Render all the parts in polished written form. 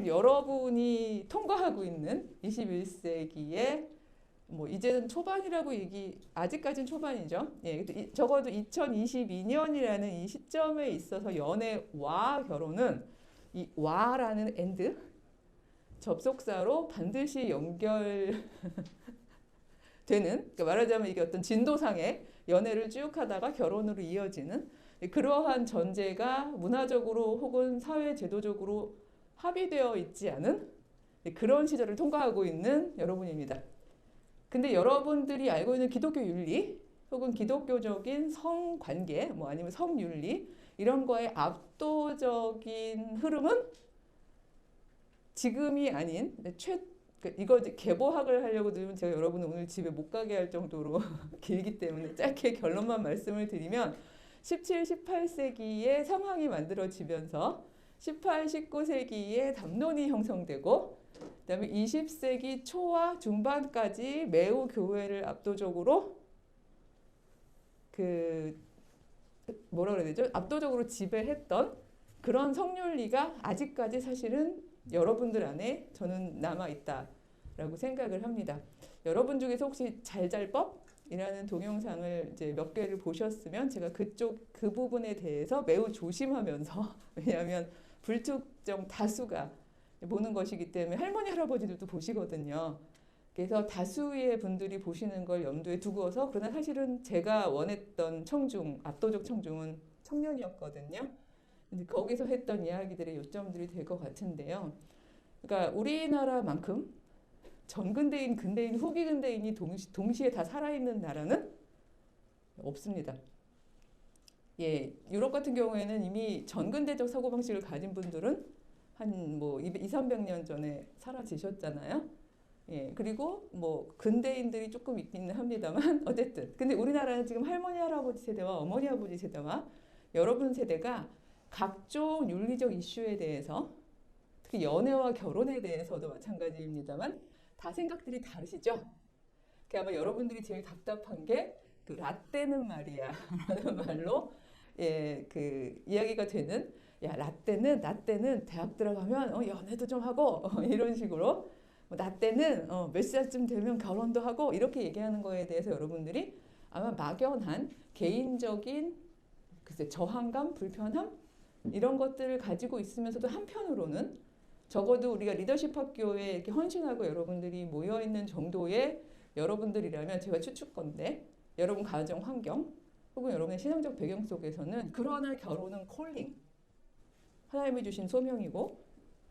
여러분이 통과하고 있는 21세기의 뭐 이제는 초반이라고 아직까지는 초반이죠. 예, 적어도 2022년이라는 이 시점에 있어서 연애와 결혼은 이 와라는 엔드 접속사로 반드시 연결되는, 그러니까 말하자면 이게 어떤 진도상의 연애를 쭉 하다가 결혼으로 이어지는 그러한 전제가 문화적으로 혹은 사회 제도적으로 합의되어 있지 않은 그런 시절을 통과하고 있는 여러분입니다. 근데 여러분들이 알고 있는 기독교 윤리 혹은 기독교적인 성관계 뭐 아니면 성윤리 이런 거의 압도적인 흐름은 지금이 아닌 이거 개보학을 하려고 들으면 제가 여러분은 오늘 집에 못 가게 할 정도로 길기 때문에 짧게 결론만 말씀을 드리면 17, 18세기에 상황이 만들어지면서 18, 19세기에 담론이 형성되고 그다음에 20세기 초와 중반까지 매우 교회를 압도적으로 뭐라 그래야 되죠? 압도적으로 지배했던 그런 성윤리가 아직까지 사실은 여러분들 안에 저는 남아있다라고 생각을 합니다. 여러분 중에서 혹시 잘잘법이라는 동영상을 이제 몇 개를 보셨으면 제가 그 부분에 대해서 매우 조심하면서 왜냐하면 불특정 다수가 보는 것이기 때문에 할머니, 할아버지들도 보시거든요. 그래서 다수의 분들이 보시는 걸 염두에 두고서 그러나 사실은 제가 원했던 압도적 청중은 청년이었거든요. 근데 거기서 했던 이야기들의 요점들이 될 것 같은데요. 그러니까 우리나라만큼 전근대인, 근대인, 후기 근대인이 동시에 다 살아있는 나라는 없습니다. 예, 유럽 같은 경우에는 이미 전근대적 사고방식을 가진 분들은 한 뭐 200~300년 전에 사라지셨잖아요. 예, 그리고 뭐 근대인들이 조금 있기는 합니다만 어쨌든 근데 우리나라는 지금 할머니, 할아버지 세대와 어머니, 아버지 세대와 여러분 세대가 각종 윤리적 이슈에 대해서 특히 연애와 결혼에 대해서도 마찬가지입니다만 다 생각들이 다르시죠? 그 아마 여러분들이 제일 답답한 게 그 라떼는 말이야 라는 말로 예, 이야기가 되는 야 라떼는 대학 들어가면 연애도 좀 하고 이런 식으로 나 때는 몇 살쯤 되면 결혼도 하고 이렇게 얘기하는 거에 대해서 여러분들이 아마 막연한 개인적인 저항감, 불편함 이런 것들을 가지고 있으면서도 한편으로는 적어도 우리가 리더십 학교에 이렇게 헌신하고 여러분들이 모여 있는 정도의 여러분들이라면 제가 추측건데 여러분 가정 환경 혹은 여러분의 신앙적 배경 속에서는 그러나 결혼은 콜링 하나님이 주신 소명이고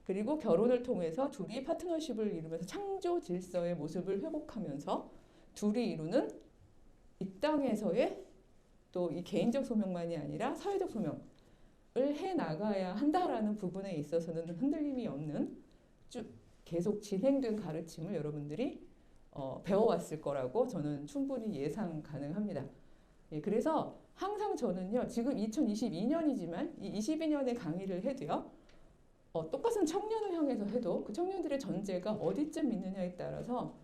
그리고 결혼을 통해서 둘이 파트너십을 이루면서 창조 질서의 모습을 회복하면서 둘이 이루는 이 땅에서의 또 이 개인적 소명만이 아니라 사회적 소명을 해 나가야 한다라는 부분에 있어서는 흔들림이 없는 쭉 계속 진행된 가르침을 여러분들이 배워왔을 거라고 저는 충분히 예상 가능합니다. 예, 그래서 항상 저는요, 지금 2022년이지만 이 22년에 강의를 해도요, 똑같은 청년을 향해서 해도 그 청년들의 전제가 어디쯤 있느냐에 따라서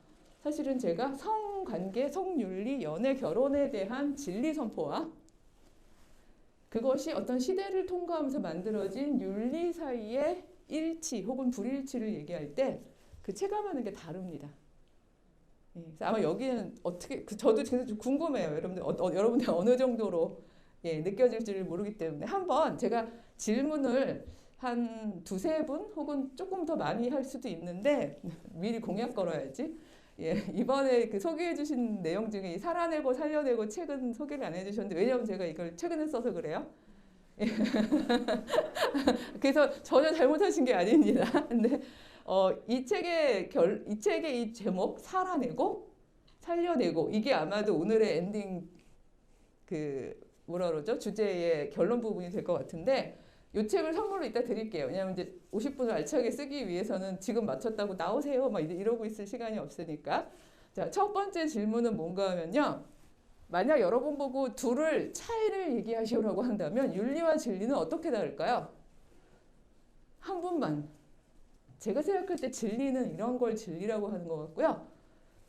사실은 제가 성관계, 성윤리, 연애, 결혼에 대한 진리 선포와 그것이 어떤 시대를 통과하면서 만들어진 윤리 사이의 일치 혹은 불일치를 얘기할 때 그 체감하는 게 다릅니다. 예, 그래서 아마 여기는 어떻게 저도 진짜 좀 궁금해요. 여러분들 어느 정도로 예, 느껴질지를 모르기 때문에 한번 제가 질문을 한 두세 분 혹은 조금 더 많이 할 수도 있는데 미리 공약 걸어야지. 예, 이번에 소개해 주신 내용 중에 살아내고 살려내고 책은 소개를 안 해주셨는데 왜냐하면 제가 이걸 최근에 써서 그래요. 예. 그래서 전혀 잘못하신 게 아닙니다. 근데 이 책의 이 제목 살아내고 살려내고 이게 아마도 오늘의 엔딩 뭐라 그러죠? 주제의 결론 부분이 될 것 같은데 이 책을 선물로 이따 드릴게요. 왜냐하면 이제 50분을 알차게 쓰기 위해서는 지금 맞췄다고 나오세요 막 이러고 있을 시간이 없으니까. 자, 첫 번째 질문은 뭔가 하면요. 만약 여러분 보고 둘을 차이를 얘기하시오라고 한다면 윤리와 진리는 어떻게 다를까요? 한 분만. 제가 생각할 때 진리는 이런 걸 진리라고 하는 것 같고요.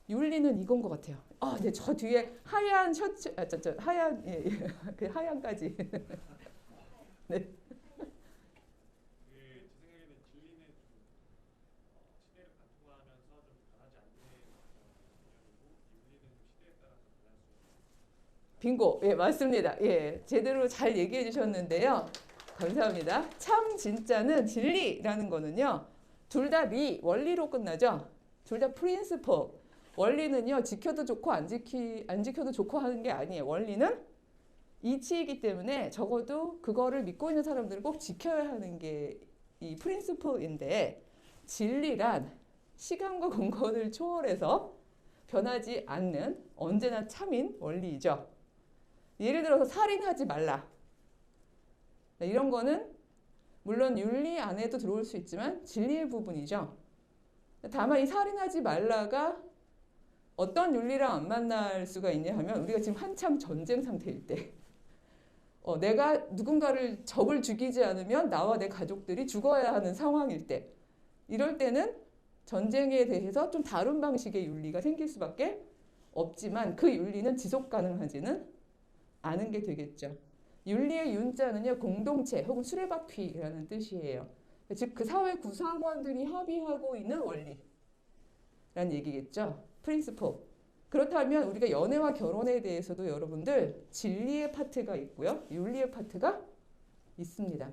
윤리는 이건 것 같아요. 네, 저 뒤에 하얀 셔츠, 하얀, 예, 예. 그 하얀까지. 네. 제 생각에는 진리는 빙고. 예, 맞습니다. 예, 제대로 잘 얘기해 주셨는데요. 감사합니다. 참 진짜는 진리라는 거는요. 둘 다 원리로 끝나죠. 둘 다 principle. 원리는요. 지켜도 좋고 안 지켜도 좋고 하는 게 아니에요. 원리는 이치이기 때문에 적어도 그거를 믿고 있는 사람들은 꼭 지켜야 하는 게 이 principle인데 진리란 시간과 공간을 초월해서 변하지 않는 언제나 참인 원리이죠. 예를 들어서 살인하지 말라. 이런 거는 물론 윤리 안에도 들어올 수 있지만 진리의 부분이죠. 다만 이 살인하지 말라가 어떤 윤리랑 안 만날 수가 있냐 하면 우리가 지금 한참 전쟁 상태일 때 내가 누군가를 적을 죽이지 않으면 나와 내 가족들이 죽어야 하는 상황일 때 이럴 때는 전쟁에 대해서 좀 다른 방식의 윤리가 생길 수밖에 없지만 그 윤리는 지속 가능하지는 않은 게 되겠죠. 윤리의 윤자는요. 공동체 혹은 수레바퀴라는 뜻이에요. 즉 그 사회 구성원들이 합의하고 있는 원리라는 얘기겠죠. principle. 그렇다면 우리가 연애와 결혼에 대해서도 여러분들 진리의 파트가 있고요. 윤리의 파트가 있습니다.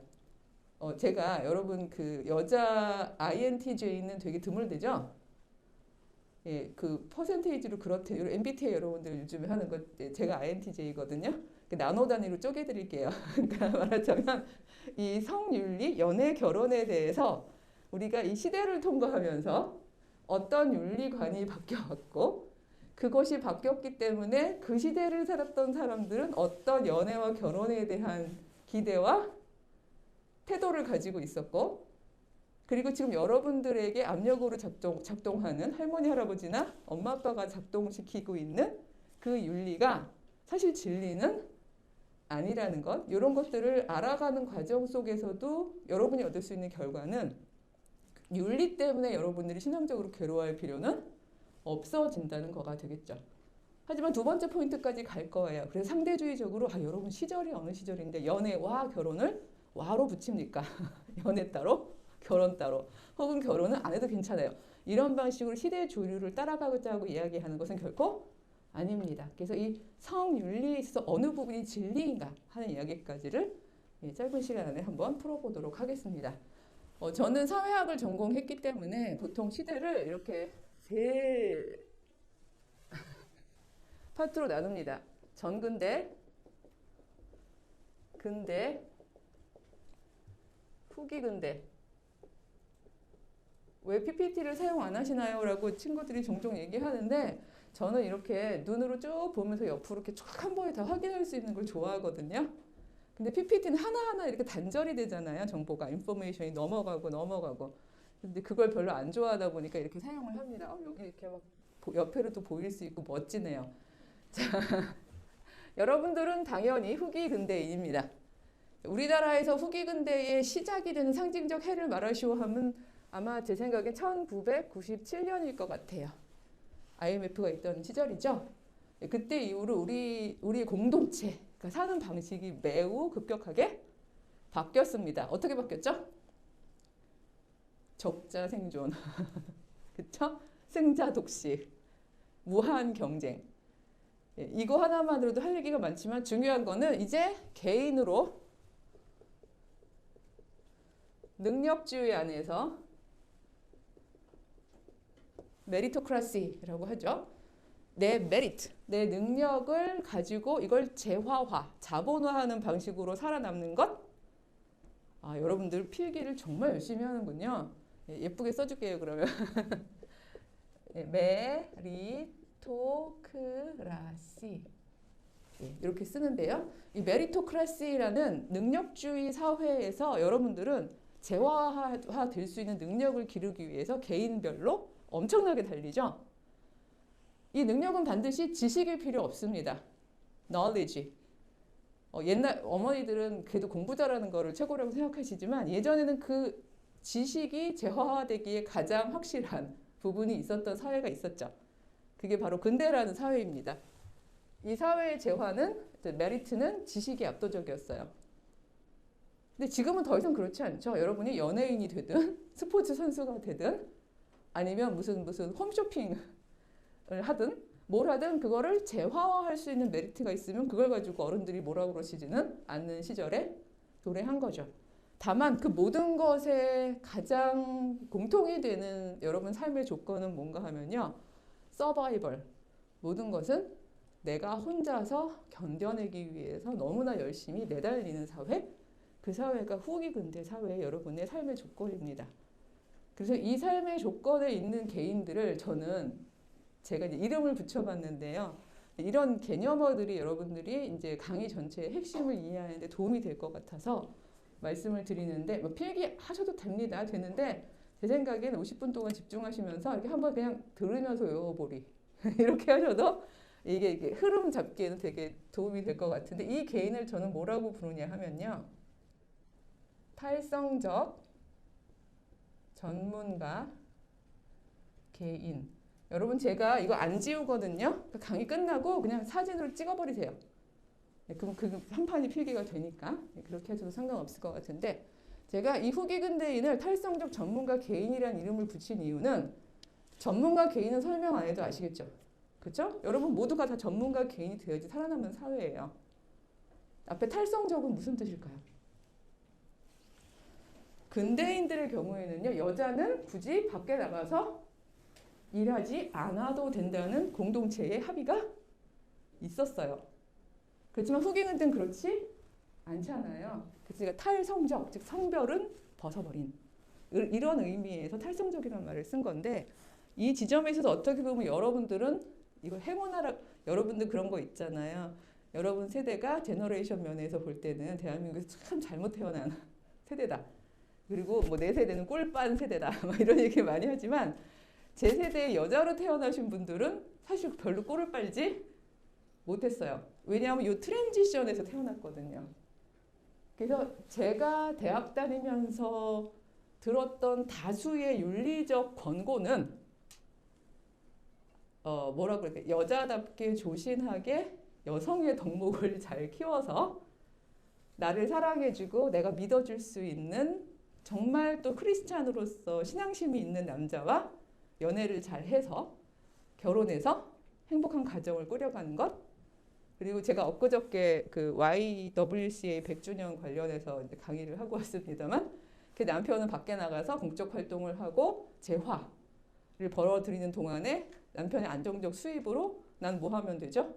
제가 여러분 그 여자 INTJ는 되게 드물대죠. 예, 그 퍼센테이지로 그렇대요. MBTI 여러분들 요즘에 하는 거 제가 INTJ거든요. 나노 단위로 쪼개드릴게요. 그러니까 말하자면 이 성윤리, 연애, 결혼에 대해서 우리가 이 시대를 통과하면서 어떤 윤리관이 바뀌어왔고 그것이 바뀌었기 때문에 그 시대를 살았던 사람들은 어떤 연애와 결혼에 대한 기대와 태도를 가지고 있었고 그리고 지금 여러분들에게 압력으로 작동하는 할머니, 할아버지나 엄마, 아빠가 작동시키고 있는 그 윤리가 사실 진리는 아니라는 것 이런 것들을 알아가는 과정 속에서도 여러분이 얻을 수 있는 결과는 윤리 때문에 여러분들이 신앙적으로 괴로워할 필요는 없어진다는 거가 되겠죠. 하지만 두 번째 포인트까지 갈 거예요. 그래서 상대주의적으로 여러분 시절이 어느 시절인데 연애와 결혼을 와로 붙입니까? 연애 따로, 결혼 따로. 혹은 결혼은 안 해도 괜찮아요. 이런 방식으로 시대의 주류를 따라가자고 이야기하는 것은 결코 아닙니다. 그래서 이 성윤리에 있어서 어느 부분이 진리인가 하는 이야기까지를 짧은 시간 안에 한번 풀어보도록 하겠습니다. 저는 사회학을 전공했기 때문에 보통 시대를 이렇게 세 파트로 나눕니다. 전근대, 근대, 후기 근대. 왜 PPT를 사용 안 하시나요? 라고 친구들이 종종 얘기하는데 저는 이렇게 눈으로 쭉 보면서 옆으로 이렇게 쫙 한 번에 다 확인할 수 있는 걸 좋아하거든요. 근데 PPT는 하나하나 이렇게 단절이 되잖아요. 정보가, 인포메이션이 넘어가고. 근데 그걸 별로 안 좋아하다 보니까 이렇게 사용을 합니다. 여기 이렇게 막 옆에로도 보일 수 있고 멋지네요. 자, 여러분들은 당연히 후기 근대인입니다. 우리나라에서 후기 근대의 시작이 되는 상징적 해를 말하시오 하면 아마 제 생각엔 1997년일 것 같아요. IMF가 있던 시절이죠. 그때 이후로 우리의 공동체, 그러니까 사는 방식이 매우 급격하게 바뀌었습니다. 어떻게 바뀌었죠? 적자 생존, 그쵸? 승자 독식, 무한 경쟁. 이거 하나만으로도 할 얘기가 많지만 중요한 거는 이제 개인으로 능력주의 안에서 메리토크라시라고 하죠. 내 메리트, 내 능력을 가지고 이걸 재화화, 자본화하는 방식으로 살아남는 것. 여러분들 필기를 정말 열심히 하는군요. 예쁘게 써줄게요, 그러면. 메리토크라시. 이렇게 쓰는데요. 이 메리토크라시라는 능력주의 사회에서 여러분들은 재화화 될 수 있는 능력을 기르기 위해서 개인별로 엄청나게 달리죠. 이 능력은 반드시 지식일 필요 없습니다. knowledge. 옛날 어머니들은 그래도 공부 잘하는 거를 최고라고 생각하시지만 예전에는 그 지식이 재화화되기에 가장 확실한 부분이 있었던 사회가 있었죠. 그게 바로 근대라는 사회입니다. 이 사회의 재화는, 메리트는 지식이 압도적이었어요. 근데 지금은 더 이상 그렇지 않죠. 여러분이 연예인이 되든 스포츠 선수가 되든 아니면 무슨 홈쇼핑을 하든 뭘 하든 그거를 재화화할 수 있는 메리트가 있으면 그걸 가지고 어른들이 뭐라고 그러시지는 않는 시절에 도래한 거죠. 다만 그 모든 것에 가장 공통이 되는 여러분 삶의 조건은 뭔가 하면요. 서바이벌. 모든 것은 내가 혼자서 견뎌내기 위해서 너무나 열심히 내달리는 사회. 그 사회가 후기 근대 사회의 여러분의 삶의 조건입니다. 그래서 이 삶의 조건에 있는 개인들을 저는 제가 이제 이름을 붙여봤는데요. 이런 개념어들이 여러분들이 이제 강의 전체의 핵심을 이해하는 데 도움이 될 것 같아서 말씀을 드리는데 뭐 필기하셔도 됩니다. 되는데 제 생각에는 50분 동안 집중하시면서 이렇게 한번 그냥 들으면서 외워보리 이렇게 하셔도 이게 흐름 잡기에는 되게 도움이 될 것 같은데 이 개인을 저는 뭐라고 부르냐 하면요. 탈성적 전문가 개인. 여러분 제가 이거 안 지우거든요. 강의 끝나고 그냥 사진으로 찍어버리세요. 네, 그럼 그 한 판이 필기가 되니까 그렇게 해줘도 상관없을 것 같은데 제가 이 후기 근대인을 탈성적 전문가 개인이라는 이름을 붙인 이유는 전문가 개인은 설명 안 해도 아시겠죠? 그렇죠? 여러분 모두가 다 전문가 개인이 되어야지 살아남는 사회예요. 앞에 탈성적은 무슨 뜻일까요? 근대인들의 경우에는요. 여자는 굳이 밖에 나가서 일하지 않아도 된다는 공동체의 합의가 있었어요. 그렇지만 후기 근대는 그렇지 않잖아요. 그러니까 탈성적, 즉 성별은 벗어버린 이런 의미에서 탈성적이라는 말을 쓴 건데 이 지점에 있어서 어떻게 보면 여러분들은 이걸 행운하라 여러분들 그런 거 있잖아요. 여러분 세대가 제너레이션 면에서 볼 때는 대한민국에서 참 잘못 태어난 세대다. 그리고 뭐 내 세대는 꿀빤 세대다. 막 이런 얘기 많이 하지만 제 세대의 여자로 태어나신 분들은 사실 별로 꿀을 빨지 못했어요. 왜냐하면 이 트랜지션에서 태어났거든요. 그래서 제가 대학 다니면서 들었던 다수의 윤리적 권고는 뭐라고 그럴까? 여자답게 조신하게 여성의 덕목을 잘 키워서 나를 사랑해주고 내가 믿어줄 수 있는 정말 또 크리스찬으로서 신앙심이 있는 남자와 연애를 잘 해서 결혼해서 행복한 가정을 꾸려가는 것. 그리고 제가 엊그저께 그 YWCA 100주년 관련해서 이제 강의를 하고 왔습니다만 그 남편은 밖에 나가서 공적 활동을 하고 재화를 벌어들이는 동안에 남편의 안정적 수입으로 난 뭐 하면 되죠?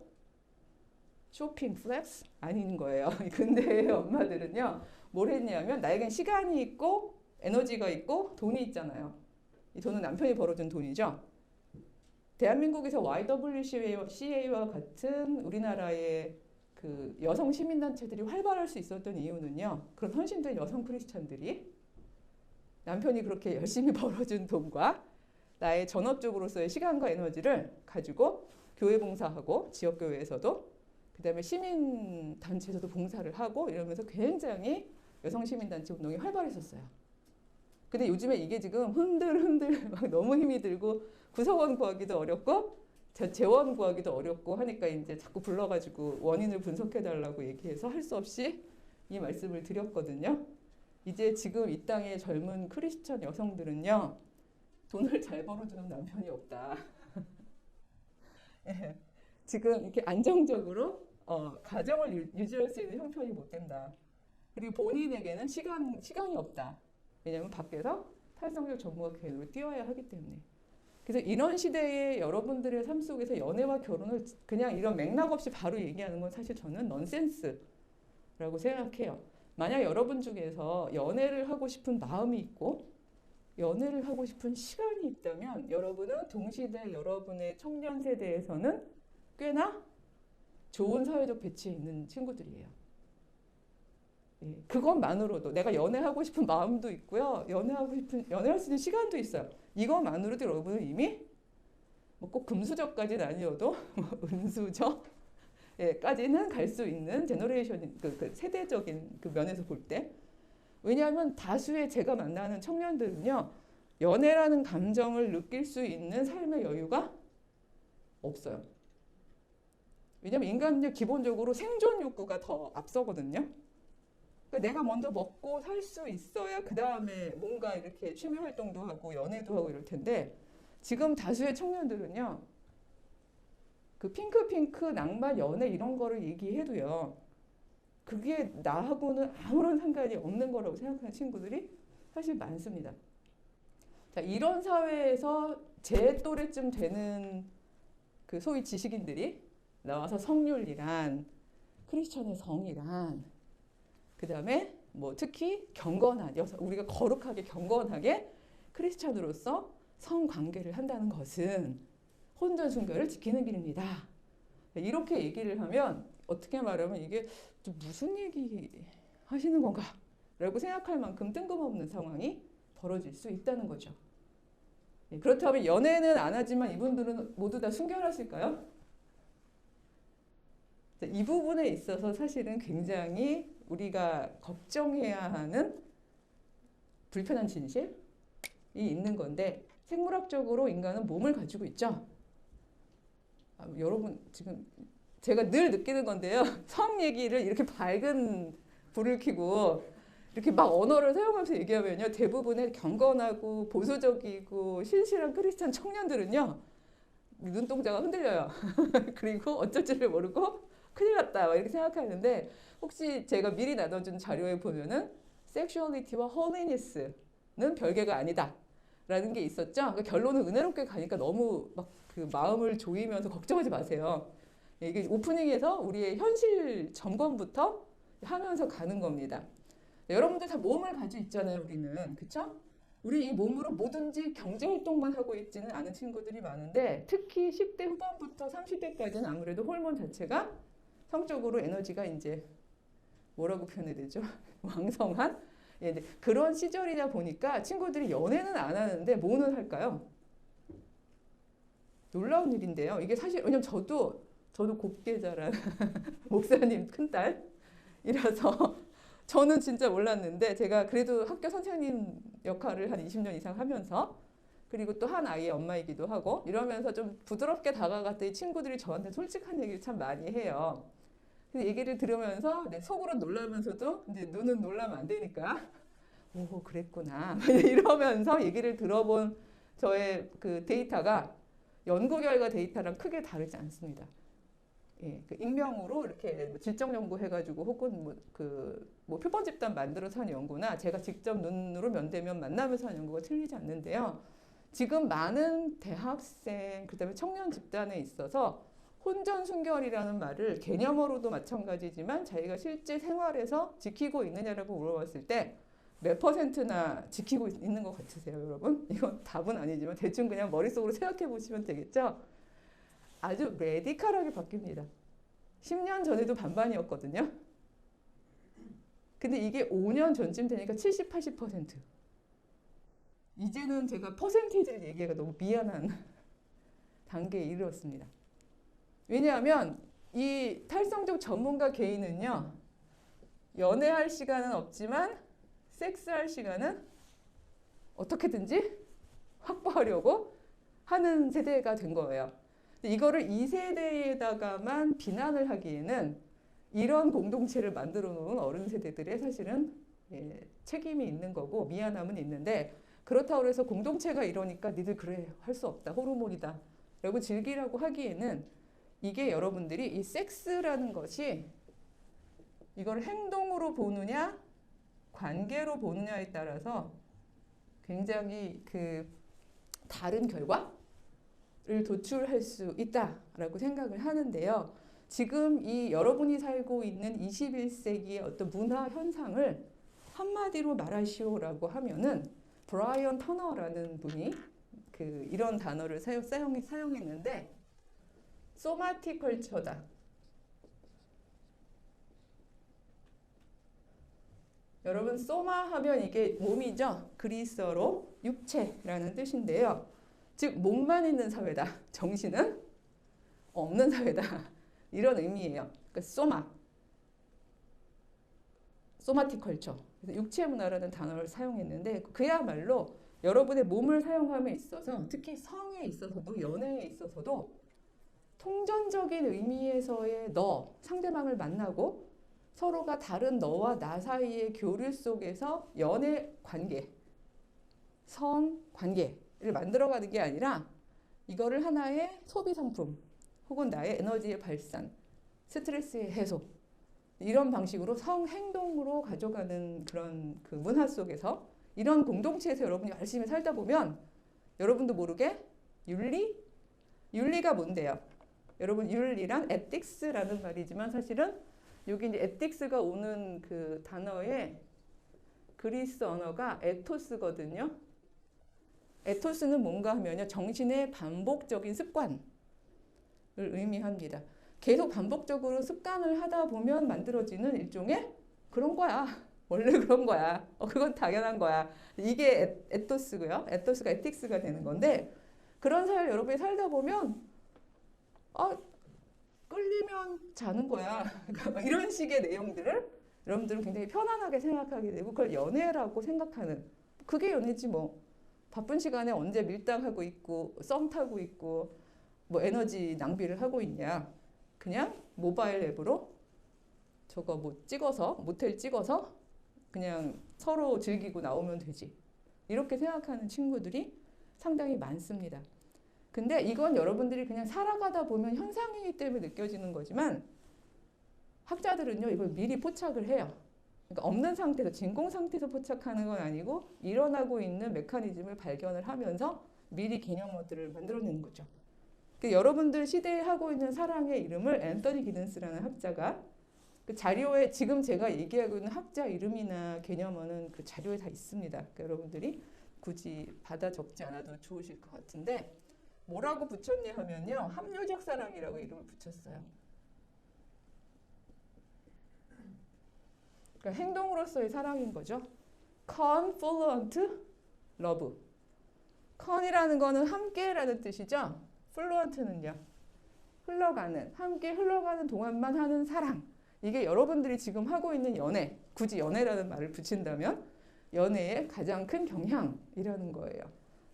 쇼핑, 플렉스? 아닌 거예요. 근데 엄마들은요. 뭘 했냐면 나에겐 시간이 있고 에너지가 있고 돈이 있잖아요. 이 돈은 남편이 벌어준 돈이죠. 대한민국에서 YWCA와 같은 우리나라의 그 여성 시민단체들이 활발할 수 있었던 이유는요. 그런 헌신된 여성 크리스찬들이 남편이 그렇게 열심히 벌어준 돈과 나의 전업적으로서의 시간과 에너지를 가지고 교회 봉사하고 지역교회에서도 그다음에 시민단체에서도 봉사를 하고 이러면서 굉장히 여성 시민단체 운동이 활발했었어요. 근데 요즘에 이게 지금 흔들흔들 막 너무 힘이 들고 구성원 구하기도 어렵고 재원 구하기도 어렵고 하니까 이제 자꾸 불러가지고 원인을 분석해달라고 얘기해서 할 수 없이 이 말씀을 드렸거든요. 이제 지금 이 땅의 젊은 크리스천 여성들은요. 돈을 잘 벌어주는 남편이 없다. 예, 지금 이렇게 안정적으로 가정을 유지할 수 있는 형편이 못 된다. 그리고 본인에게는 시간이 없다. 왜냐하면 밖에서 탈성적 전문가 개인으로 뛰어야 하기 때문에. 그래서 이런 시대에 여러분들의 삶 속에서 연애와 결혼을 그냥 이런 맥락 없이 바로 얘기하는 건 사실 저는 넌센스라고 생각해요. 만약 여러분 중에서 연애를 하고 싶은 마음이 있고 연애를 하고 싶은 시간이 있다면 여러분은 동시대 여러분의 청년 세대에서는 꽤나 좋은 사회적 배치에 있는 친구들이에요. 예, 그것만으로도 내가 연애하고 싶은 마음도 있고요. 연애할 수 있는 시간도 있어요. 이것만으로도 여러분은 이미 뭐 꼭 금수저까지는 아니어도 은수저 까지는 갈 수 있는 제너레이션 그 세대적인 그 면에서 볼 때. 왜냐하면 다수의 제가 만나는 청년들은요. 연애라는 감정을 느낄 수 있는 삶의 여유가 없어요. 왜냐하면 인간은 기본적으로 생존 욕구가 더 앞서거든요. 그러니까 내가 먼저 먹고 살 수 있어야 그 다음에 뭔가 이렇게 취미 활동도 하고 연애도 하고 이럴 텐데 지금 다수의 청년들은요. 그 핑크 낭만 연애 이런 거를 얘기해도요. 그게 나하고는 아무런 상관이 없는 거라고 생각하는 친구들이 사실 많습니다. 자, 이런 사회에서 제 또래쯤 되는 그 소위 지식인들이 나와서 성윤리란, 크리스천의 성이란, 그 다음에 뭐 특히 경건한, 우리가 거룩하게 경건하게 크리스천으로서 성관계를 한다는 것은 혼전순결을 지키는 길입니다. 이렇게 얘기를 하면 어떻게 말하면 이게 좀 무슨 얘기 하시는 건가? 라고 생각할 만큼 뜬금없는 상황이 벌어질 수 있다는 거죠. 그렇다면 연애는 안 하지만 이분들은 모두 다 순결하실까요? 이 부분에 있어서 사실은 굉장히 우리가 걱정해야 하는 불편한 진실이 있는 건데, 생물학적으로 인간은 몸을 가지고 있죠. 여러분 지금 제가 늘 느끼는 건데요. 성 얘기를 이렇게 밝은 불을 켜고 이렇게 막 언어를 사용하면서 얘기하면요. 대부분의 경건하고 보수적이고 신실한 크리스찬 청년들은요. 눈동자가 흔들려요. 그리고 어쩔 줄을 모르고 큰일 났다 이렇게 생각하는데, 혹시 제가 미리 나눠준 자료에 보면은 섹슈얼리티와 홀리니스는 별개가 아니다 라는 게 있었죠. 그러니까 결론은 은혜롭게 가니까 너무 막 그 마음을 조이면서 걱정하지 마세요. 이게 오프닝에서 우리의 현실 점검부터 하면서 가는 겁니다. 여러분들 다 몸을 가지고 있잖아요, 우리는. 그쵸? 우리 이 몸으로 뭐든지 경제활동만 하고 있지는 않은 친구들이 많은데, 특히 10대 후반부터 30대까지는 아무래도 호르몬 자체가 성적으로 에너지가 이제 뭐라고 표현해야 되죠? 왕성한? 예, 그런 시절이다 보니까 친구들이 연애는 안 하는데 뭐는 할까요? 놀라운 일인데요. 이게 사실, 왜냐면 저도 곱게 자란 목사님 큰딸이라서 저는 진짜 몰랐는데, 제가 그래도 학교 선생님 역할을 한 20년 이상 하면서, 그리고 또 한 아이의 엄마이기도 하고 이러면서 좀 부드럽게 다가갔더니 친구들이 저한테 솔직한 얘기를 참 많이 해요. 그 얘기를 들으면서 속으로 놀라면서도 이제 눈은 놀라면 안 되니까 오 그랬구나 이러면서 얘기를 들어본 저의 그 데이터가 연구 결과 데이터랑 크게 다르지 않습니다. 예, 그 익명으로 이렇게 질적 연구 해가지고 혹은 뭐 표본 집단 만들어서 한 연구나 제가 직접 눈으로 면대면 만나면서 한 연구가 틀리지 않는데요. 지금 많은 대학생 그다음에 청년 집단에 있어서 혼전 순결이라는 말을 개념으로도 마찬가지지만 자기가 실제 생활에서 지키고 있느냐라고 물어봤을 때 몇 %나 지키고 있는 것 같으세요, 여러분? 이건 답은 아니지만 대충 그냥 머릿속으로 생각해 보시면 되겠죠? 아주 레디컬하게 바뀝니다. 10년 전에도 반반이었거든요. 근데 이게 5년 전쯤 되니까 70, 80%. 이제는 제가 퍼센테이지를 얘기하기가 너무 미안한 단계에 이르렀습니다. 왜냐하면 이 탈성적 전문가 개인은요. 연애할 시간은 없지만 섹스할 시간은 어떻게든지 확보하려고 하는 세대가 된 거예요. 이거를 2세대에다가만 비난을 하기에는 이런 공동체를 만들어 놓은 어른 세대들의 사실은 책임이 있는 거고 미안함은 있는데, 그렇다고 해서 공동체가 이러니까 니들 그래 할 수 없다 호르몬이다 라고 즐기라고 하기에는, 이게 여러분들이 이 섹스라는 것이 이걸 행동으로 보느냐 관계로 보느냐에 따라서 굉장히 그 다른 결과를 도출할 수 있다라고 생각을 하는데요. 지금 이 여러분이 살고 있는 21세기의 어떤 문화 현상을 한마디로 말하시오라고 하면은 브라이언 터너라는 분이 이런 단어를 사용했는데, 소마틱 컬처다. 여러분 소마 하면 이게 몸이죠. 그리스어로 육체라는 뜻인데요. 즉 몸만 있는 사회다. 정신은 없는 사회다. 이런 의미예요. 그러니까 소마틱 컬처. 육체 문화라는 단어를 사용했는데, 그야말로 여러분의 몸을 사용함에 있어서, 특히 성에 있어서도 연애에 있어서도 통전적인 의미에서의 너, 상대방을 만나고 서로가 다른 너와 나 사이의 교류 속에서 연애 관계, 성 관계를 만들어가는 게 아니라 이거를 하나의 소비 상품 혹은 나의 에너지의 발산, 스트레스의 해소 이런 방식으로 성행동으로 가져가는 그런 그 문화 속에서 이런 공동체에서 여러분이 열심히 살다 보면 여러분도 모르게 윤리가 뭔데요? 여러분 윤리란 에틱스라는 말이지만 사실은 여기 이제 에틱스가 오는 그 단어의 그리스 언어가 에토스거든요. 에토스는 뭔가 하면요. 정신의 반복적인 습관을 의미합니다. 계속 반복적으로 습관을 하다 보면 만들어지는 일종의 그런 거야. 원래 그런 거야. 그건 당연한 거야. 이게 에토스고요. 에토스가 에틱스가 되는 건데 그런 삶을 여러분이 살다 보면 끌리면 자는 거야. 이런 식의 내용들을 여러분들은 굉장히 편안하게 생각하게 되고 그걸 연애라고 생각하는 그게 연애지 뭐. 바쁜 시간에 언제 밀당하고 있고 썸 타고 있고 뭐 에너지 낭비를 하고 있냐. 그냥 모바일 앱으로 저거 뭐 찍어서 모텔 찍어서 그냥 서로 즐기고 나오면 되지. 이렇게 생각하는 친구들이 상당히 많습니다. 근데 이건 여러분들이 그냥 살아가다 보면 현상이기 때문에 느껴지는 거지만 학자들은요 이걸 미리 포착을 해요. 그러니까 없는 상태에서 진공 상태에서 포착하는 건 아니고 일어나고 있는 메커니즘을 발견을 하면서 미리 개념어들을 만들어내는 거죠. 여러분들 시대에 하고 있는 사랑의 이름을 앤서니 기든스라는 학자가 그 자료에 지금 제가 얘기하고 있는 학자 이름이나 개념어는 그 자료에 다 있습니다. 그러니까 여러분들이 굳이 받아 적지 않아도 좋으실 것 같은데 뭐라고 붙였냐 하면요. 합리적 사랑이라고 이름을 붙였어요. 그러니까 행동으로서의 사랑인 거죠. confluent love. con이라는 거는 함께라는 뜻이죠. fluent는요. 흘러가는, 함께 흘러가는 동안만 하는 사랑. 이게 여러분들이 지금 하고 있는 연애, 굳이 연애라는 말을 붙인다면 연애의 가장 큰 경향이라는 거예요.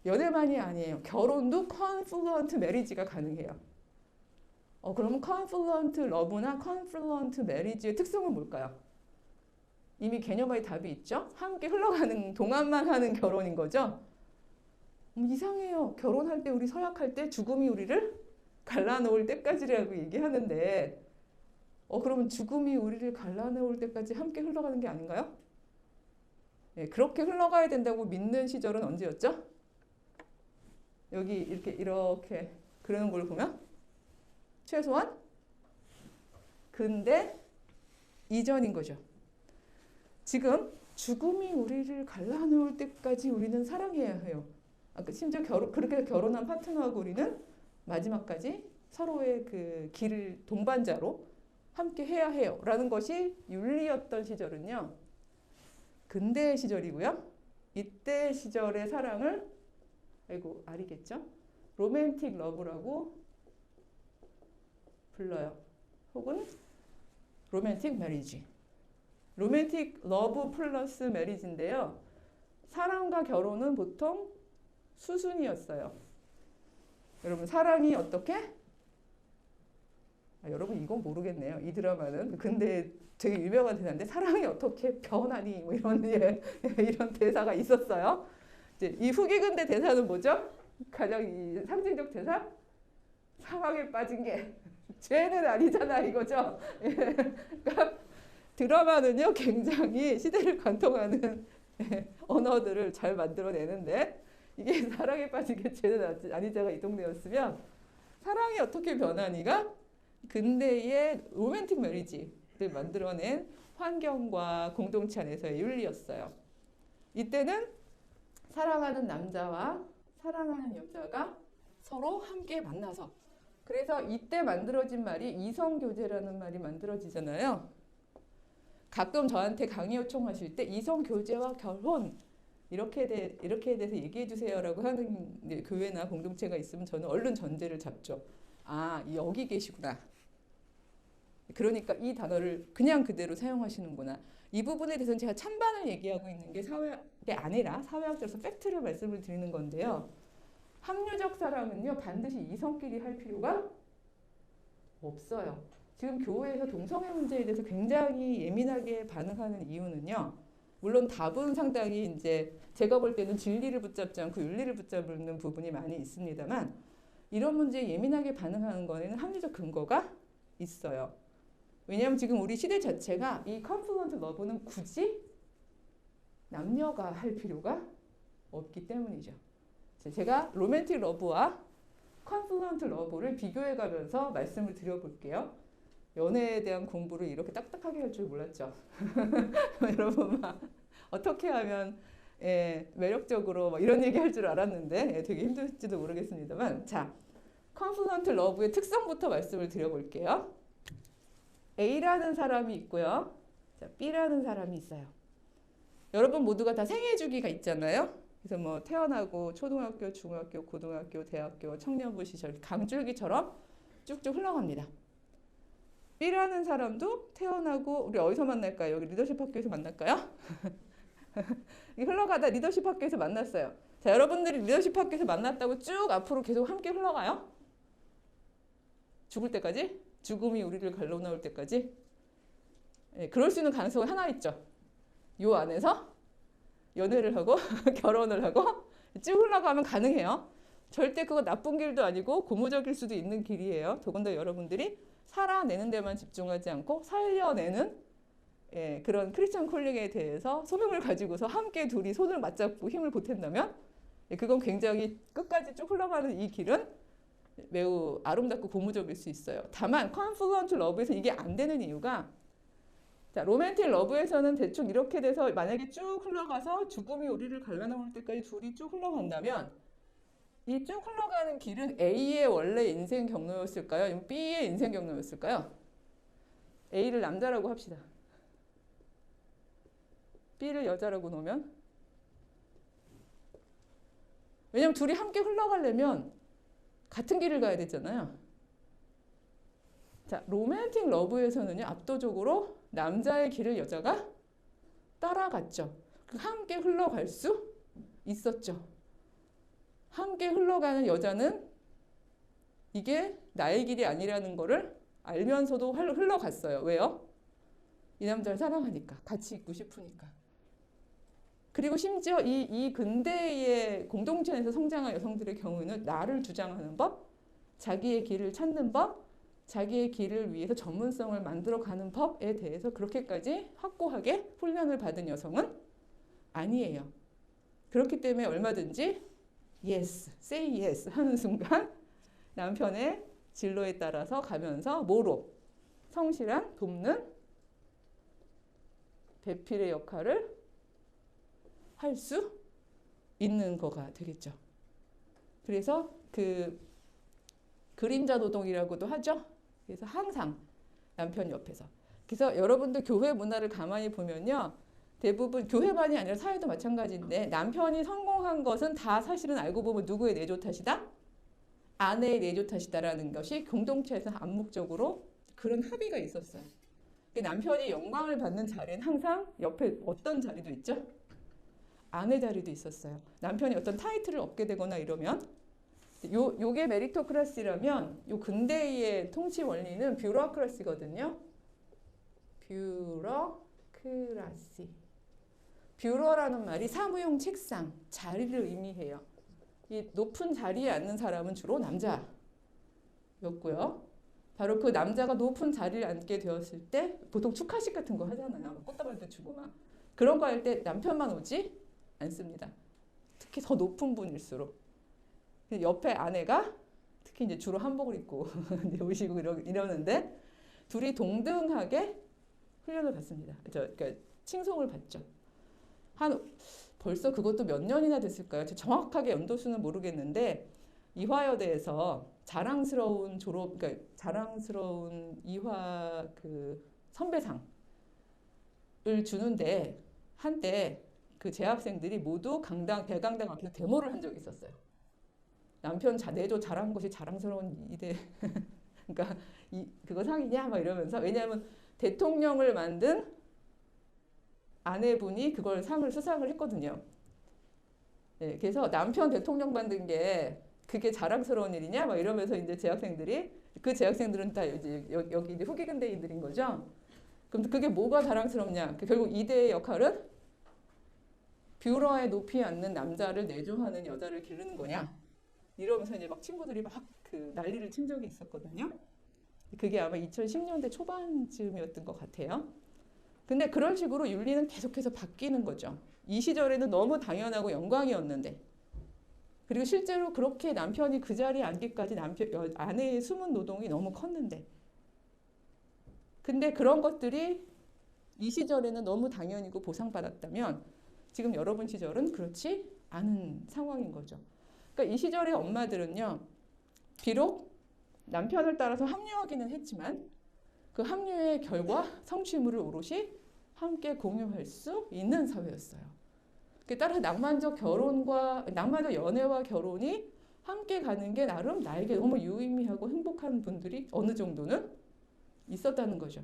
연애만이 아니에요. 결혼도 confluent marriage가 가능해요. 그러면 confluent love나 confluent marriage의 특성은 뭘까요? 이미 개념의 답이 있죠? 함께 흘러가는 동안만 하는 결혼인 거죠? 이상해요. 결혼할 때 우리 서약할 때 죽음이 우리를 갈라놓을 때까지라고 얘기하는데 그러면 죽음이 우리를 갈라놓을 때까지 함께 흘러가는 게 아닌가요? 네, 그렇게 흘러가야 된다고 믿는 시절은 언제였죠? 여기 이렇게 그러는 걸 보면 최소한 근대 이전인 거죠. 지금 죽음이 우리를 갈라놓을 때까지 우리는 사랑해야 해요. 심지어 그렇게 결혼한 파트너하고 우리는 마지막까지 서로의 그 길을 동반자로 함께 해야 해요. 라는 것이 윤리였던 시절은요. 근대 시절이고요. 이때 시절의 사랑을 알이겠죠? 로맨틱 러브라고 불러요. 혹은 로맨틱 메리지. 로맨틱 러브 플러스 메리지인데요. 사랑과 결혼은 보통 수순이었어요. 여러분 사랑이 어떻게? 여러분 이건 모르겠네요. 이 드라마는 근데 되게 유명한 대사인데 사랑이 어떻게 변하니 뭐 이런 이런 대사가 있었어요. 이제 이 후기근대 대사는 뭐죠? 가장 이 상징적 대사? 사랑에 빠진 게 죄는 아니잖아 이거죠. 그러니까 드라마는요 굉장히 시대를 관통하는 언어들을 잘 만들어내는데 이게 사랑에 빠진 게 죄는 아니자가 이 동네였으면 사랑이 어떻게 변하니가 근대의 로맨틱 메리지를 만들어낸 환경과 공동체 안에서의 윤리였어요. 이때는 사랑하는 남자와 사랑하는 여자가 서로 함께 만나서 그래서 이때 만들어진 말이 이성교제라는 말이 만들어지잖아요. 가끔 저한테 강의 요청하실 때 이성교제와 결혼 이렇게 대해서 얘기해 주세요라고 하는 교회나 공동체가 있으면 저는 얼른 전제를 잡죠. 여기 계시구나. 그러니까 이 단어를 그냥 그대로 사용하시는구나. 이 부분에 대해서는 제가 찬반을 얘기하고 있는 게 사회학이 아니라 사회학자로서 팩트를 말씀을 드리는 건데요. 합리적 사랑은요 반드시 이성끼리 할 필요가 없어요. 지금 교회에서 동성애 문제에 대해서 굉장히 예민하게 반응하는 이유는요. 물론 답은 상당히 이제 제가 볼 때는 진리를 붙잡지 않고 윤리를 붙잡는 부분이 많이 있습니다만 이런 문제에 예민하게 반응하는 거에는 합리적 근거가 있어요. 왜냐하면 지금 우리 시대 자체가 이 confluent love는 굳이 남녀가 할 필요가 없기 때문이죠. 제가 로맨틱 러브와 confluent love를 비교해 가면서 말씀을 드려볼게요. 연애에 대한 공부를 이렇게 딱딱하게 할 줄 몰랐죠. 여러분 막 어떻게 하면 매력적으로 뭐 이런 얘기 할 줄 알았는데 되게 힘들지도 모르겠습니다만, 자, confluent love의 특성부터 말씀을 드려볼게요. A라는 사람이 있고요. 자, B라는 사람이 있어요. 여러분 모두가 다 생애 주기가 있잖아요. 그래서 뭐 태어나고 초등학교, 중학교, 고등학교, 대학교, 청년부 시절 강줄기처럼 쭉쭉 흘러갑니다. B라는 사람도 태어나고, 우리 어디서 만날까요? 여기 리더십 학교에서 만날까요? 흘러가다 리더십 학교에서 만났어요. 자, 여러분들이 리더십 학교에서 만났다고 쭉 앞으로 계속 함께 흘러가요? 죽을 때까지? 죽음이 우리를 갈라놓을 때까지? 네, 그럴 수 있는 가능성이 하나 있죠. 요 안에서 연애를 하고 결혼을 하고 쭉 흘러가면 가능해요. 절대 그거 나쁜 길도 아니고 고무적일 수도 있는 길이에요. 더군다나 여러분들이 살아내는 데만 집중하지 않고 살려내는 그런 크리스천 콜링에 대해서 소명을 가지고서 함께 둘이 손을 맞잡고 힘을 보탠다면 그건 굉장히 끝까지 쭉 흘러가는 이 길은 매우 아름답고 고무적일 수 있어요. 다만 confluent love에서 이게 안 되는 이유가, 자, 로맨틱 러브에서는 대충 이렇게 돼서 만약에 쭉 흘러가서 죽음이 우리를 갈라놓을 때까지 둘이 쭉 흘러간다면 이 쭉 흘러가는 길은 A의 원래 인생 경로였을까요? 아니면 B의 인생 경로였을까요? A를 남자라고 합시다. B를 여자라고 놓으면, 왜냐면 둘이 함께 흘러가려면 같은 길을 가야 되잖아요. 자, 로맨틱 러브에서는요, 압도적으로 남자의 길을 여자가 따라갔죠. 함께 흘러갈 수 있었죠. 함께 흘러가는 여자는 이게 나의 길이 아니라는 거를 알면서도 흘러갔어요. 왜요? 이 남자를 사랑하니까, 같이 있고 싶으니까. 그리고 심지어 이 근대의 공동체 안에서 성장한 여성들의 경우에는 나를 주장하는 법, 자기의 길을 찾는 법, 자기의 길을 위해서 전문성을 만들어가는 법에 대해서 그렇게까지 확고하게 훈련을 받은 여성은 아니에요. 그렇기 때문에 얼마든지 yes, say yes 하는 순간 남편의 진로에 따라서 가면서 뭐로? 성실한 돕는 배필의 역할을 할 수 있는 거가 되겠죠. 그래서 그 그림자 노동이라고도 하죠. 그래서 항상 남편 옆에서. 그래서 여러분들 교회 문화를 가만히 보면요, 대부분 교회만이 아니라 사회도 마찬가지인데 남편이 성공한 것은 다 사실은 알고 보면 누구의 내조 탓이다? 아내의 내조 탓이다라는 것이 공동체에서 암묵적으로 그런 합의가 있었어요. 남편이 영광을 받는 자리는 항상 옆에 어떤 자리도 있죠? 아내 자리도 있었어요. 남편이 어떤 타이틀을 얻게 되거나 이러면, 요게 메리토크라시라면 요 근대의 통치 원리는 뷰로크라시거든요. 뷰로크라시. 뷰로라는 말이 사무용 책상, 자리를 의미해요. 이 높은 자리에 앉는 사람은 주로 남자였고요. 바로 그 남자가 높은 자리를 앉게 되었을 때 보통 축하식 같은 거 하잖아요. 꽃다발도 주고 막. 그런 거 할 때 남편만 오지 않습니다. 특히 더 높은 분일수록. 옆에 아내가 특히 이제 주로 한복을 입고 이제 오시고 이러는데 둘이 동등하게 훈련을 받습니다. 그러니까 칭송을 받죠. 벌써 그것도 몇 년이나 됐을까요? 정확하게 연도수는 모르겠는데 이화여대에서 자랑스러운 그러니까 자랑스러운 이화 그 선배상을 주는데 한때 그 재학생들이 모두 대강당 앞에서 데모를 한 적이 있었어요. 남편 내조 잘한 것이 자랑스러운 이대 그러니까 그거 상이냐 막 이러면서. 왜냐하면 대통령을 만든 아내분이 그걸 수상을 했거든요. 네, 그래서 남편 대통령 만든 게 그게 자랑스러운 일이냐 막 이러면서 이제 그 재학생들은 다 여기 이제 후기 근대인들인 거죠. 그럼 그게 뭐가 자랑스럽냐? 결국 이대의 역할은 뷰러에 높이 앉는 남자를 내조하는 여자를 기르는 거냐? 이러면서 이제 막 친구들이 막 그 난리를 친 적이 있었거든요. 그게 아마 2010년대 초반쯤이었던 것 같아요. 근데 그런 식으로 윤리는 계속해서 바뀌는 거죠. 이 시절에는 너무 당연하고 영광이었는데, 그리고 실제로 그렇게 남편이 그 자리에 앉기까지 아내의 숨은 노동이 너무 컸는데, 근데 그런 것들이 이 시절에는 너무 당연이고 보상받았다면 지금 여러분 시절은 그렇지 않은 상황인 거죠. 그러니까 이 시절의 엄마들은요, 비록 남편을 따라서 합류하기는 했지만 그 합류의 결과 성취물을 오롯이 함께 공유할 수 있는 사회였어요. 따라서 낭만적 연애와 결혼이 함께 가는 게 나름 나에게 너무 유의미하고 행복한 분들이 어느 정도는 있었다는 거죠.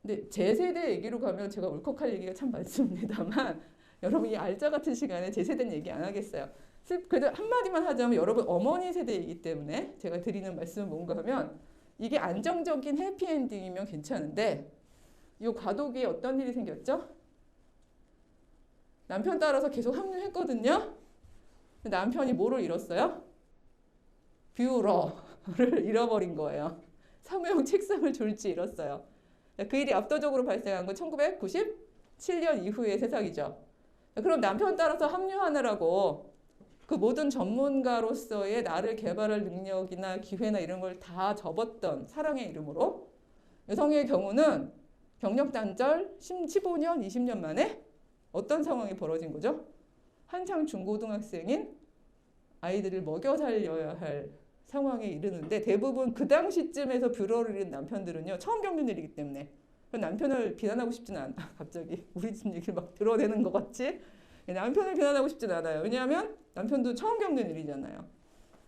근데 제 세대 얘기로 가면 제가 울컥할 얘기가 참 많습니다만 여러분 이 알짜 같은 시간에 제 세대는 얘기 안 하겠어요. 그래도 한마디만 하자면 여러분 어머니 세대이기 때문에 제가 드리는 말씀은 뭔가 하면 이게 안정적인 해피엔딩이면 괜찮은데 이 과도기에 어떤 일이 생겼죠? 남편 따라서 계속 합류했거든요. 남편이 뭐를 잃었어요? 뷰러를 잃어버린 거예요. 사무용 책상을 졸지 잃었어요. 그 일이 압도적으로 발생한 건 1997년 이후의 세상이죠. 그럼 남편 따라서 합류하느라고 그 모든 전문가로서의 나를 개발할 능력이나 기회나 이런 걸 다 접었던 사랑의 이름으로 여성의 경우는 경력 단절 15년, 20년 만에 어떤 상황이 벌어진 거죠? 한창 중고등학생인 아이들을 먹여 살려야 할 상황에 이르는데 대부분 그 당시쯤에서 뷰러를 잃은 남편들은요. 처음 겪는 일이기 때문에 남편을 비난하고 싶지는 않아. 갑자기 우리 집 얘기를 막 드러내는 것 같지? 남편을 비난하고 싶진 않아요. 왜냐하면 남편도 처음 겪는 일이잖아요.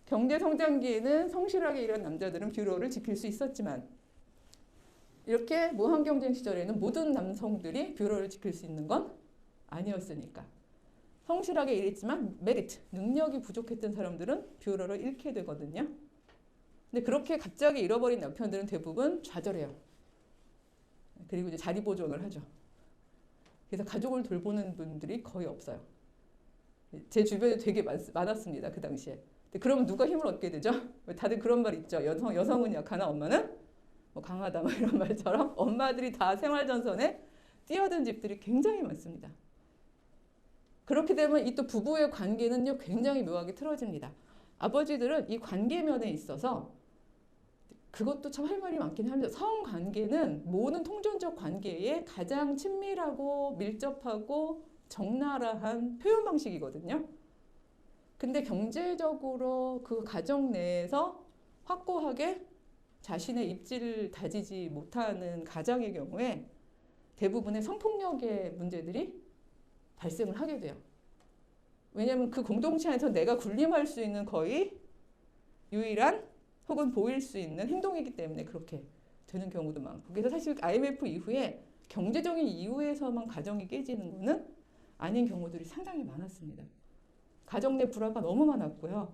경제 성장기에는 성실하게 일한 남자들은 뷰러를 지킬 수 있었지만 이렇게 무한 경쟁 시절에는 모든 남성들이 뷰러를 지킬 수 있는 건 아니었으니까. 성실하게 일했지만 메리트, 능력이 부족했던 사람들은 뷰러를 잃게 되거든요. 근데 그렇게 갑자기 잃어버린 남편들은 대부분 좌절해요. 그리고 이제 자리 보존을 하죠. 그래서 가족을 돌보는 분들이 거의 없어요. 제 주변에 되게 많았습니다. 그 당시에. 근데 그러면 누가 힘을 얻게 되죠? 다들 그런 말 있죠. 여성은 약하나 엄마는 뭐 강하다 뭐 이런 말처럼 엄마들이 다 생활전선에 뛰어든 집들이 굉장히 많습니다. 그렇게 되면 이 또 부부의 관계는요 굉장히 묘하게 틀어집니다. 아버지들은 이 관계면에 있어서 그것도 참 할 말이 많긴 합니다. 성관계는 모든 통전적 관계에 가장 친밀하고 밀접하고 적나라한 표현 방식이거든요. 근데 경제적으로 그 가정 내에서 확고하게 자신의 입지를 다지지 못하는 가정의 경우에 대부분의 성폭력의 문제들이 발생을 하게 돼요. 왜냐하면 그 공동체 안에서 내가 군림할 수 있는 거의 유일한 혹은 보일 수 있는 행동이기 때문에 그렇게 되는 경우도 많고. 그래서 사실 IMF 이후에 경제적인 이유에서만 가정이 깨지는 거는 아닌 경우들이 상당히 많았습니다. 가정 내 불화가 너무 많았고요.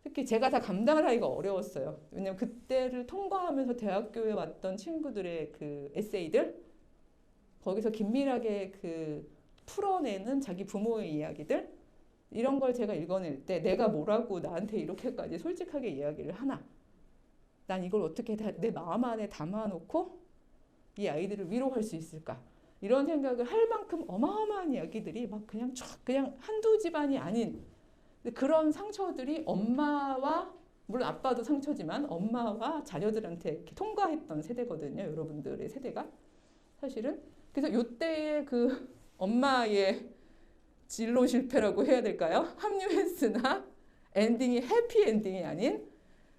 특히 제가 다 감당을 하기가 어려웠어요. 왜냐하면 그때를 통과하면서 대학교에 왔던 친구들의 그 에세이들 거기서 긴밀하게 그 풀어내는 자기 부모의 이야기들 이런 걸 제가 읽어낼 때 내가 뭐라고 나한테 이렇게까지 솔직하게 이야기를 하나? 난 이걸 어떻게 내 마음 안에 담아놓고 이 아이들을 위로할 수 있을까? 이런 생각을 할 만큼 어마어마한 이야기들이 막 그냥 한두 집안이 아닌 그런 상처들이 엄마와 물론 아빠도 상처지만 엄마와 자녀들한테 이렇게 통과했던 세대거든요. 여러분들의 세대가 사실은. 그래서 이때의 그 엄마의 진로 실패라고 해야 될까요? 합류했으나 엔딩이 해피 엔딩이 아닌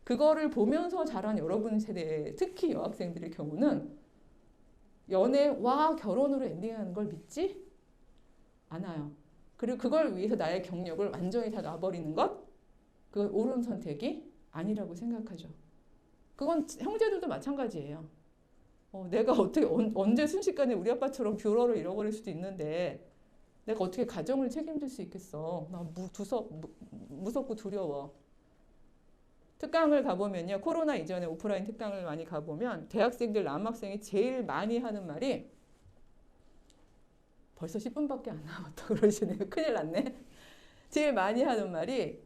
그거를 보면서 자란 여러분 세대, 특히 여학생들의 경우는 연애와 결혼으로 엔딩하는 걸 믿지 않아요. 그리고 그걸 위해서 나의 경력을 완전히 다 놔버리는 것, 그건 옳은 선택이 아니라고 생각하죠. 그건 형제들도 마찬가지예요. 내가 어떻게 언제 순식간에 우리 아빠처럼 뷰러를 잃어버릴 수도 있는데 내가 어떻게 가정을 책임질 수 있겠어. 나 무섭고 두려워. 특강을 가보면요. 코로나 이전에 오프라인 특강을 많이 가보면 대학생들, 남학생이 제일 많이 하는 말이 벌써 10분밖에 안 남았다 그러시네요. 큰일 났네. 제일 많이 하는 말이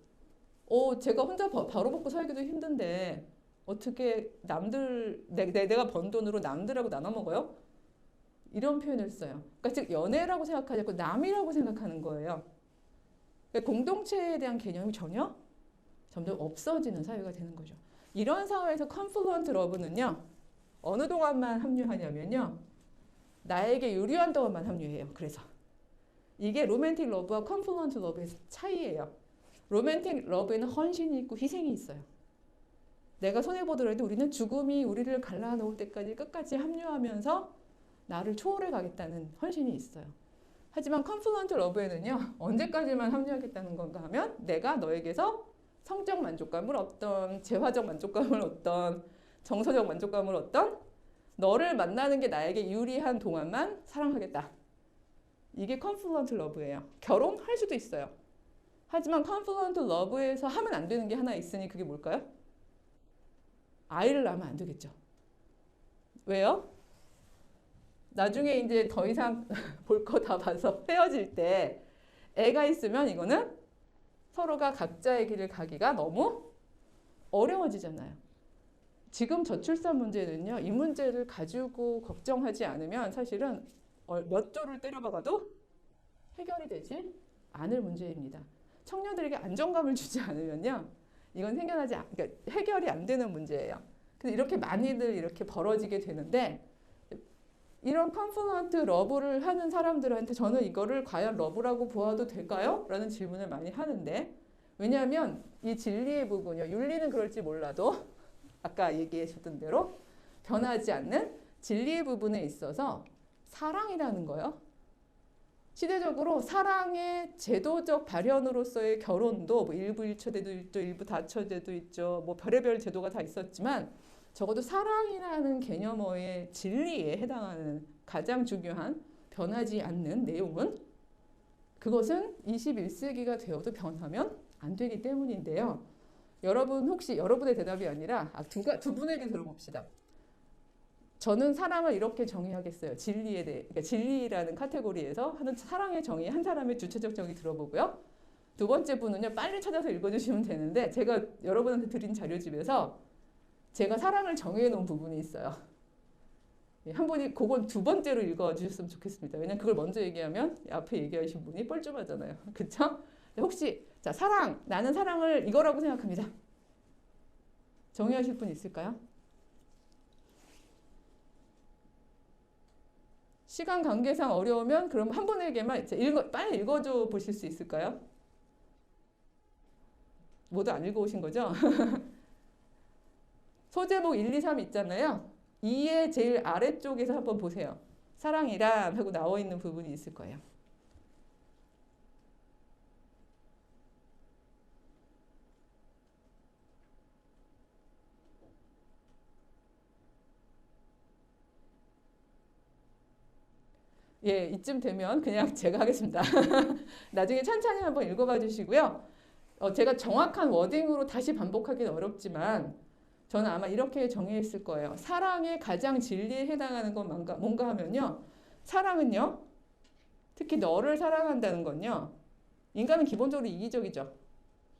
제가 혼자 바로 먹고 살기도 힘든데 어떻게 내가 번 돈으로 남들하고 나눠 먹어요? 이런 표현을 써요. 그러니까 즉 연애라고 생각하지 않고 남이라고 생각하는 거예요. 그러니까 공동체에 대한 개념이 전혀 점점 없어지는 사회가 되는 거죠. 이런 사회에서 confluent love는요. 어느 동안만 합류하냐면요. 나에게 유리한 동안만 합류해요. 그래서 이게 로맨틱 러브와 confluent love의 차이예요. 로맨틱 러브에는 헌신이 있고 희생이 있어요. 내가 손해보더라도 우리는 죽음이 우리를 갈라놓을 때까지 끝까지 합류하면서 나를 초월해 가겠다는 헌신이 있어요. 하지만 confluent love에는요. 언제까지만 합류하겠다는 건가 하면 내가 너에게서 성적 만족감을 얻던 재화적 만족감을 얻던 정서적 만족감을 얻던 너를 만나는 게 나에게 유리한 동안만 사랑하겠다. 이게 confluent love예요. 결혼할 수도 있어요. 하지만 confluent love에서 하면 안 되는 게 하나 있으니 그게 뭘까요? 아이를 낳으면 안 되겠죠. 왜요? 나중에 이제 더 이상 볼 거 다 봐서 헤어질 때 애가 있으면 이거는 서로가 각자의 길을 가기가 너무 어려워지잖아요. 지금 저출산 문제는요. 이 문제를 가지고 걱정하지 않으면 사실은 몇 조를 때려박아도 해결이 되지 않을 문제입니다. 청년들에게 안정감을 주지 않으면요. 이건 그러니까 해결이 안 되는 문제예요. 근데 이렇게 많이들 이렇게 벌어지게 되는데 이런 confluent 러브를 하는 사람들한테 저는 이거를 과연 러브라고 보아도 될까요? 라는 질문을 많이 하는데 왜냐하면 이 진리의 부분이요. 윤리는 그럴지 몰라도 아까 얘기해 줬던 대로 변하지 않는 진리의 부분에 있어서 사랑이라는 거요. 시대적으로 사랑의 제도적 발현으로서의 결혼도 뭐 일부 일처제도 있죠. 일부 다처제도 있죠. 뭐 별의별 제도가 다 있었지만 적어도 사랑이라는 개념어의 진리에 해당하는 가장 중요한 변하지 않는 내용은 그것은 21세기가 되어도 변하면 안 되기 때문인데요. 여러분 혹시 여러분의 대답이 아니라 두 분에게 들어봅시다. 저는 사랑을 이렇게 정의하겠어요. 진리에 대해. 그러니까 진리라는 카테고리에서 하는 사랑의 정의, 한 사람의 주체적 정의 들어보고요. 두 번째 분은요. 빨리 찾아서 읽어주시면 되는데 제가 여러분한테 드린 자료집에서 제가 사랑을 정해 놓은 부분이 있어요. 한 분이 그건 두 번째로 읽어주셨으면 좋겠습니다. 왜냐면 그걸 먼저 얘기하면 앞에 얘기하신 분이 뻘쭘하잖아요. 그쵸? 혹시 자 사랑, 나는 사랑을 이거라고 생각합니다. 정의하실 분 있을까요? 시간 관계상 어려우면 그럼 한 분에게만 빨리 읽어줘 보실 수 있을까요? 모두 안 읽어오신 거죠? 소제목 1, 2, 3 있잖아요. 2의 제일 아래쪽에서 한번 보세요. 사랑이란 하고 나와 있는 부분이 있을 거예요. 예, 이쯤 되면 그냥 제가 하겠습니다. 나중에 천천히 한번 읽어봐 주시고요. 제가 정확한 워딩으로 다시 반복하기는 어렵지만 저는 아마 이렇게 정의했을 거예요. 사랑의 가장 진리에 해당하는 건 뭔가 하면요. 사랑은요. 특히 너를 사랑한다는 건요. 인간은 기본적으로 이기적이죠.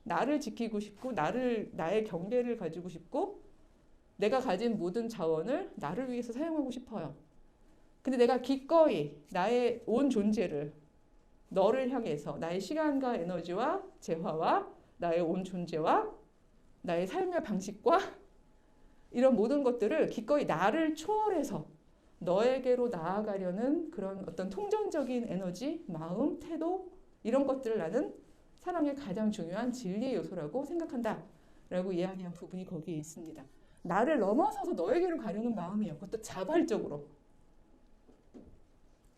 나를 지키고 싶고 나의 경계를 가지고 싶고 내가 가진 모든 자원을 나를 위해서 사용하고 싶어요. 근데 내가 기꺼이 나의 온 존재를 너를 향해서 나의 시간과 에너지와 재화와 나의 온 존재와 나의 삶의 방식과 이런 모든 것들을 기꺼이 나를 초월해서 너에게로 나아가려는 그런 어떤 통전적인 에너지, 마음, 태도 이런 것들을 나는 사랑의 가장 중요한 진리의 요소라고 생각한다 라고 이야기한 부분이 거기에 있습니다. 나를 넘어서서 너에게로 가려는 마음이요. 그것도 자발적으로.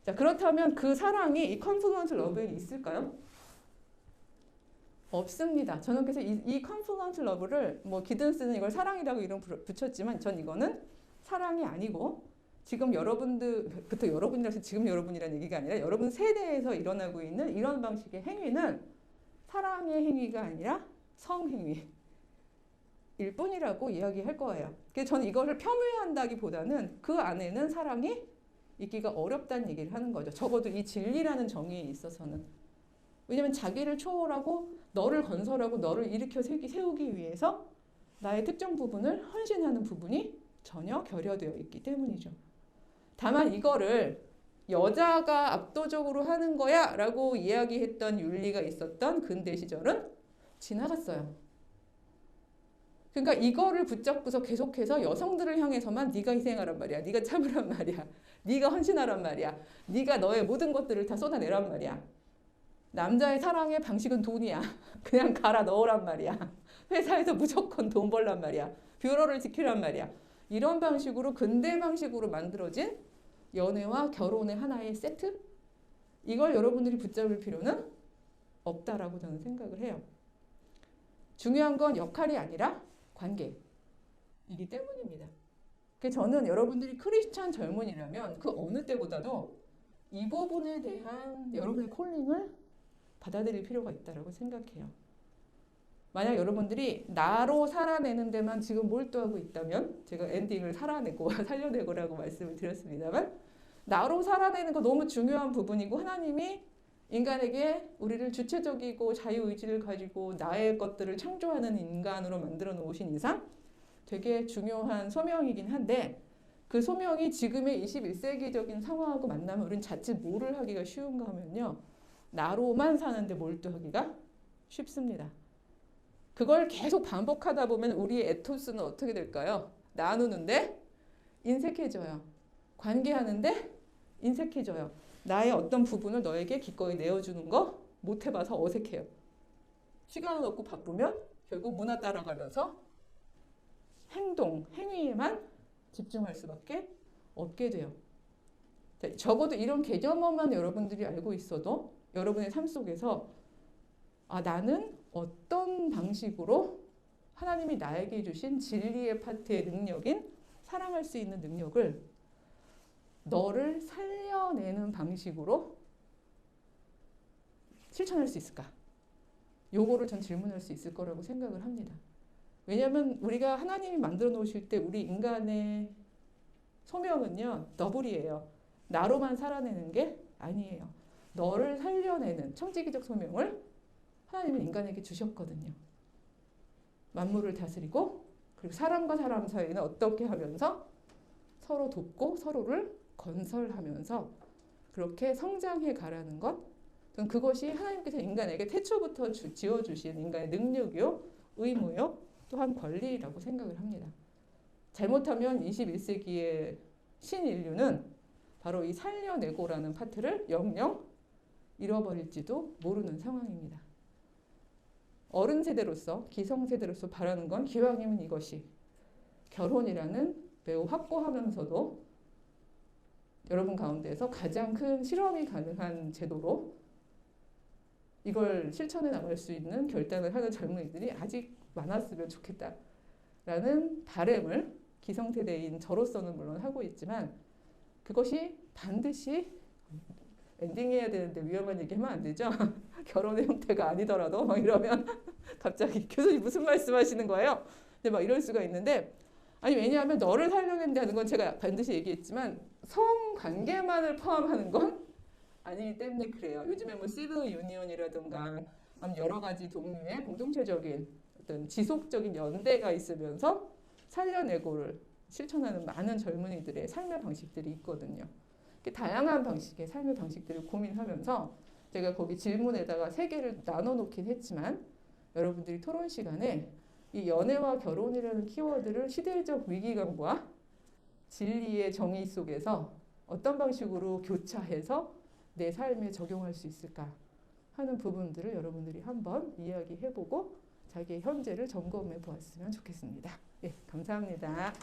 자, 그렇다면 그 사랑이 이 confluent love에 있을까요? 없습니다. 저는 그래서 이 confluent love를 뭐 기든스는 이걸 사랑이라고 이름 붙였지만 전 이거는 사랑이 아니고 지금 여러분들부터 여러분이라서 지금 여러분이라는 얘기가 아니라 여러분 세대에서 일어나고 있는 이런 방식의 행위는 사랑의 행위가 아니라 성행위일 뿐이라고 이야기할 거예요. 그래서 저는 이거를 폄훼한다기보다는 그 안에는 사랑이 있기가 어렵다는 얘기를 하는 거죠. 적어도 이 진리라는 정의에 있어서는. 왜냐면 자기를 초월하고 너를 건설하고 너를 일으켜 세우기 위해서 나의 특정 부분을 헌신하는 부분이 전혀 결여되어 있기 때문이죠. 다만 이거를 여자가 압도적으로 하는 거야 라고 이야기했던 윤리가 있었던 근대 시절은 지나갔어요. 그러니까 이거를 붙잡고서 계속해서 여성들을 향해서만 네가 희생하란 말이야. 네가 참으란 말이야. 네가 헌신하란 말이야. 네가 너의 모든 것들을 다 쏟아내란 말이야. 남자의 사랑의 방식은 돈이야. 그냥 갈아 넣으란 말이야. 회사에서 무조건 돈 벌란 말이야. 뷰러를 지키란 말이야. 이런 방식으로 근대 방식으로 만들어진 연애와 결혼의 하나의 세트? 이걸 여러분들이 붙잡을 필요는 없다라고 저는 생각을 해요. 중요한 건 역할이 아니라 관계이기 때문입니다. 그래서 저는 여러분들이 크리스찬 젊은이라면 그 어느 때보다도 이 부분에 대한 여러분의 콜링을 받아들일 필요가 있다고 생각해요. 만약 여러분들이 나로 살아내는 데만 지금 몰두하고 있다면 제가 엔딩을 살아내고 살려내고라고 말씀을 드렸습니다만 나로 살아내는 거 너무 중요한 부분이고 하나님이 인간에게 우리를 주체적이고 자유의지를 가지고 나의 것들을 창조하는 인간으로 만들어 놓으신 이상 되게 중요한 소명이긴 한데 그 소명이 지금의 21세기적인 상황하고 만나면 우리는 자칫 뭐를 하기가 쉬운가 하면요. 나로만 사는데 몰두하기가 쉽습니다. 그걸 계속 반복하다 보면 우리의 에토스는 어떻게 될까요? 나누는데 인색해져요. 관계하는데 인색해져요. 나의 어떤 부분을 너에게 기꺼이 내어주는 거 못 해봐서 어색해요. 시간은 없고 바쁘면 결국 문화 따라가면서 행위에만 집중할 수밖에 없게 돼요. 적어도 이런 개념만 여러분들이 알고 있어도 여러분의 삶 속에서 나는 어떤 방식으로 하나님이 나에게 주신 진리의 파트의 능력인 사랑할 수 있는 능력을 너를 살려내는 방식으로 실천할 수 있을까? 요거를 전 질문할 수 있을 거라고 생각을 합니다. 왜냐하면 우리가 하나님이 만들어 놓으실 때 우리 인간의 소명은요. 더블이에요. 나로만 살아내는 게 아니에요. 너를 살려내는 청지기적 소명을 하나님은 인간에게 주셨거든요. 만물을 다스리고 그리고 사람과 사람 사이는 어떻게 하면서 서로 돕고 서로를 건설하면서 그렇게 성장해 가라는 것. 저는 그것이 하나님께서 인간에게 태초부터 지어주신 인간의 능력이요, 의무요, 또한 권리라고 생각을 합니다. 잘못하면 21세기의 신인류는 바로 이 살려내고라는 파트를 영영 잃어버릴지도 모르는 상황입니다. 어른 세대로서, 기성 세대로서 바라는 건 기왕이면 이것이 결혼이라는 매우 확고하면서도 여러분 가운데서 가장 큰 실험이 가능한 제도로 이걸 실천해 나갈 수 있는 결단을 하는 젊은이들이 아직 많았으면 좋겠다라는 바람을 기성세대인 저로서는 물론 하고 있지만 그것이 반드시 엔딩해야 되는데 위험한 얘기하면 안 되죠. 결혼의 형태가 아니더라도 막 이러면 갑자기 교수님 무슨 말씀하시는 거예요? 근데 막 이럴 수가 있는데 아니 왜냐하면 너를 살려낸다는 건 제가 반드시 얘기했지만 성관계만을 포함하는 건 아니기 때문에 그래요. 요즘에 뭐 시브 유니온이라든가 여러 가지 종류의 공동체적인 어떤 지속적인 연대가 있으면서 살려내고를 실천하는 많은 젊은이들의 삶의 방식들이 있거든요. 다양한 방식의 삶의 방식들을 고민하면서 제가 거기 질문에다가 3개를 나눠놓긴 했지만 여러분들이 토론 시간에 이 연애와 결혼이라는 키워드를 시대적 위기감과 진리의 정의 속에서 어떤 방식으로 교차해서 내 삶에 적용할 수 있을까 하는 부분들을 여러분들이 한번 이야기해보고 자기의 현재를 점검해 보았으면 좋겠습니다. 예, 감사합니다.